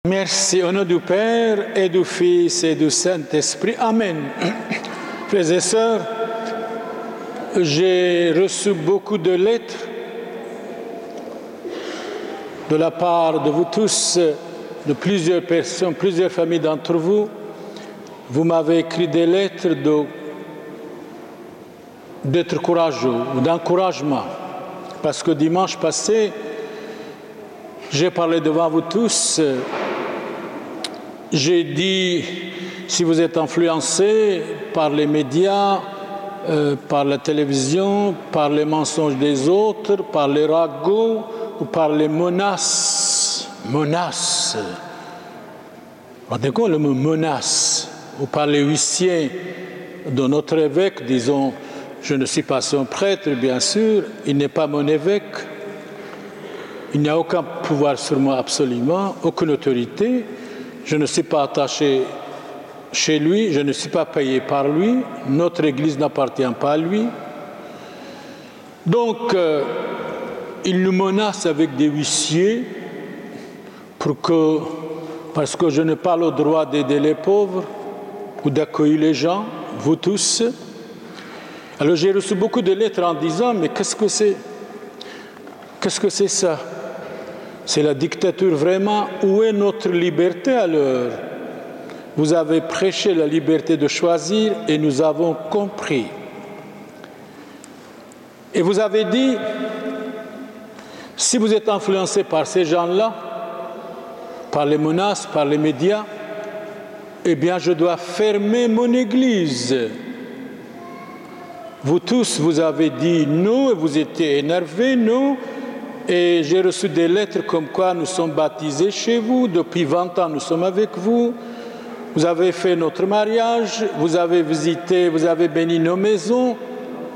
Merci. Au nom du Père et du Fils et du Saint-Esprit. Amen. Frères et sœurs, j'ai reçu beaucoup de lettres de la part de vous tous, de plusieurs personnes, plusieurs familles d'entre vous. Vous m'avez écrit des lettres d'être courageux ou d'encouragement. Parce que dimanche passé, j'ai parlé devant vous tous. J'ai dit, si vous êtes influencés par les médias, par la télévision, par les mensonges des autres, par les ragots ou par les menaces, rendez compte le mot menace, ou par les huissiers de notre évêque, disons, je ne suis pas son prêtre, bien sûr, il n'est pas mon évêque, il n'y a aucun pouvoir sur moi absolument, aucune autorité, je ne suis pas attaché chez lui, je ne suis pas payé par lui, notre Église n'appartient pas à lui. Donc, il nous menace avec des huissiers parce que je n'ai pas le droit d'aider les pauvres ou d'accueillir les gens, vous tous. Alors j'ai reçu beaucoup de lettres en disant, mais qu'est-ce que c'est? Qu'est-ce que c'est ça? C'est la dictature vraiment. Où est notre liberté alors? Vous avez prêché la liberté de choisir et nous avons compris. Et vous avez dit, si vous êtes influencé par ces gens-là, par les menaces, par les médias, eh bien je dois fermer mon église. Vous tous, vous avez dit non, et vous étiez énervés, non. Et j'ai reçu des lettres comme quoi nous sommes baptisés chez vous, depuis 20 ans nous sommes avec vous, vous avez fait notre mariage, vous avez visité, vous avez béni nos maisons.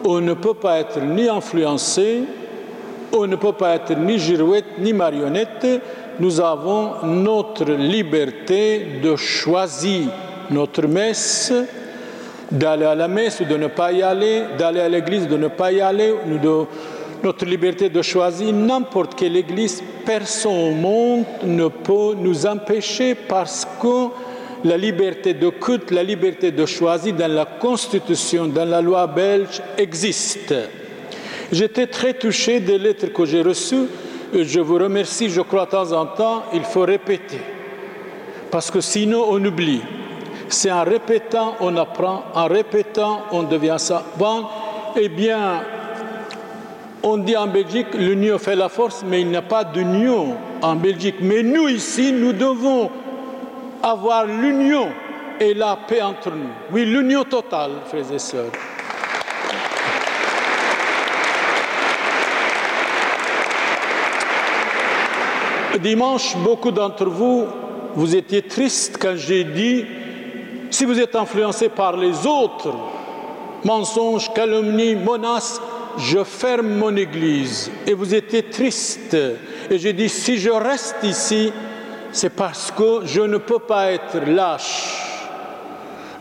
On ne peut pas être ni influencé, on ne peut pas être ni girouette, ni marionnette. Nous avons notre liberté de choisir notre messe, d'aller à la messe ou de ne pas y aller, d'aller à l'église, de ne pas y aller, notre liberté de choisir n'importe quelle église. Personne au monde ne peut nous empêcher parce que la liberté de culte, la liberté de choisir dans la Constitution, dans la loi belge existe. J'étais très touché des lettres que j'ai reçues. Je vous remercie, je crois de temps en temps, il faut répéter. Parce que sinon on oublie. C'est en répétant, on apprend, en répétant, on devient savant. Eh bien, on dit en Belgique, l'union fait la force, mais il n'y a pas d'union en Belgique. Mais nous ici, nous devons avoir l'union et la paix entre nous. Oui, l'union totale, frères et sœurs. Dimanche, beaucoup d'entre vous, vous étiez tristes quand j'ai dit, si vous êtes influencés par les autres, mensonges, calomnies, menaces, je ferme mon église. Et vous étiez tristes. Et j'ai dit, si je reste ici, c'est parce que je ne peux pas être lâche.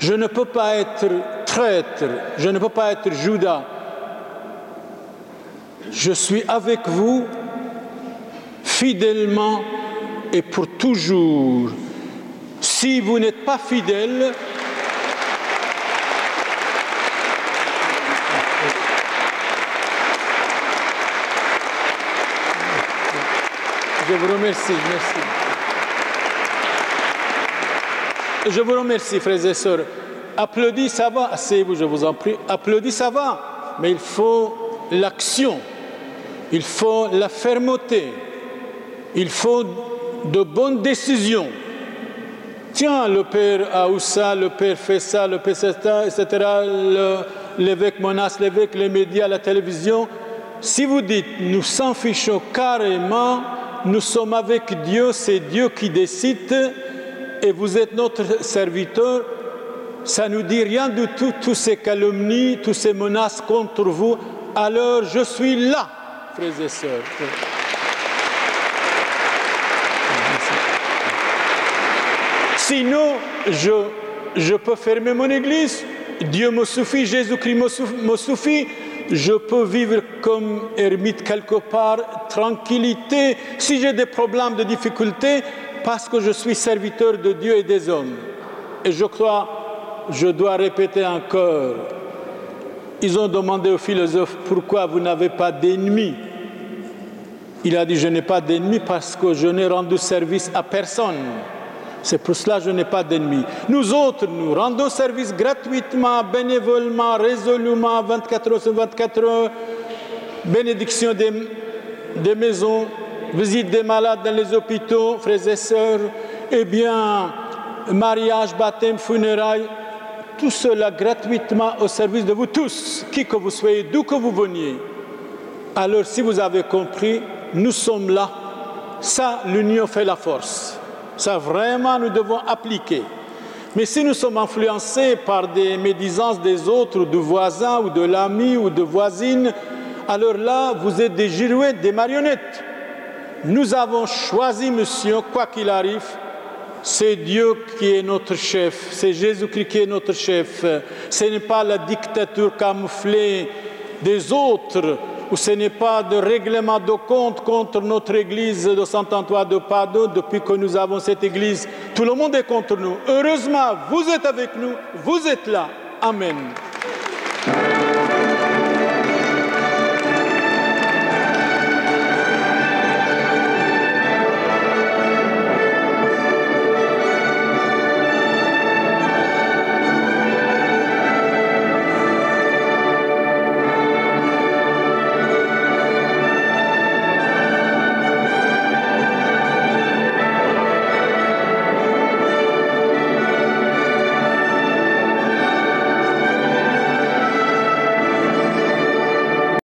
Je ne peux pas être traître. Je ne peux pas être Judas. Je suis avec vous fidèlement et pour toujours. Si vous n'êtes pas fidèle, je vous remercie, merci. Je vous remercie, frères et sœurs. Applaudis, ça va. Asseyez-vous, je vous en prie. Applaudis, ça va. Mais il faut l'action. Il faut la fermeté. Il faut de bonnes décisions. Tiens, le père Aoussa, le père fait ça, le père fait ça, etc. L'évêque menace l'évêque, les médias, la télévision. Si vous dites, nous s'en fichons carrément, nous sommes avec Dieu, c'est Dieu qui décide et vous êtes notre serviteur, ça ne nous dit rien du tout, toutes ces calomnies, toutes ces menaces contre vous. Alors je suis là, frères et sœurs. Sinon, je peux fermer mon église. Dieu me suffit, Jésus-Christ me suffit. Je peux vivre comme ermite quelque part, tranquillité. Si j'ai des problèmes, des difficultés, parce que je suis serviteur de Dieu et des hommes. Et je crois, je dois répéter encore, ils ont demandé au philosophe, pourquoi vous n'avez pas d'ennemis? Il a dit, je n'ai pas d'ennemis parce que je n'ai rendu service à personne. C'est pour cela que je n'ai pas d'ennemis. Nous autres, nous rendons service gratuitement, bénévolement, résolument, 24 heures sur 24 heures, bénédiction des maisons, visite des malades dans les hôpitaux, frères et sœurs, eh bien, mariage, baptême, funérailles, tout cela gratuitement au service de vous tous, qui que vous soyez, d'où que vous veniez. Alors, si vous avez compris, nous sommes là. Ça, l'union fait la force. Ça, vraiment, nous devons appliquer. Mais si nous sommes influencés par des médisances des autres, du voisin ou de l'ami ou de voisine, alors là, vous êtes des girouettes, des marionnettes. Nous avons choisi, monsieur, quoi qu'il arrive, c'est Dieu qui est notre chef, c'est Jésus-Christ qui est notre chef. Ce n'est pas la dictature camouflée des autres, ou ce n'est pas de règlement de compte contre notre église de Saint-Antoine de Padoue. Depuis que nous avons cette église, tout le monde est contre nous. Heureusement, vous êtes avec nous, vous êtes là. Amen.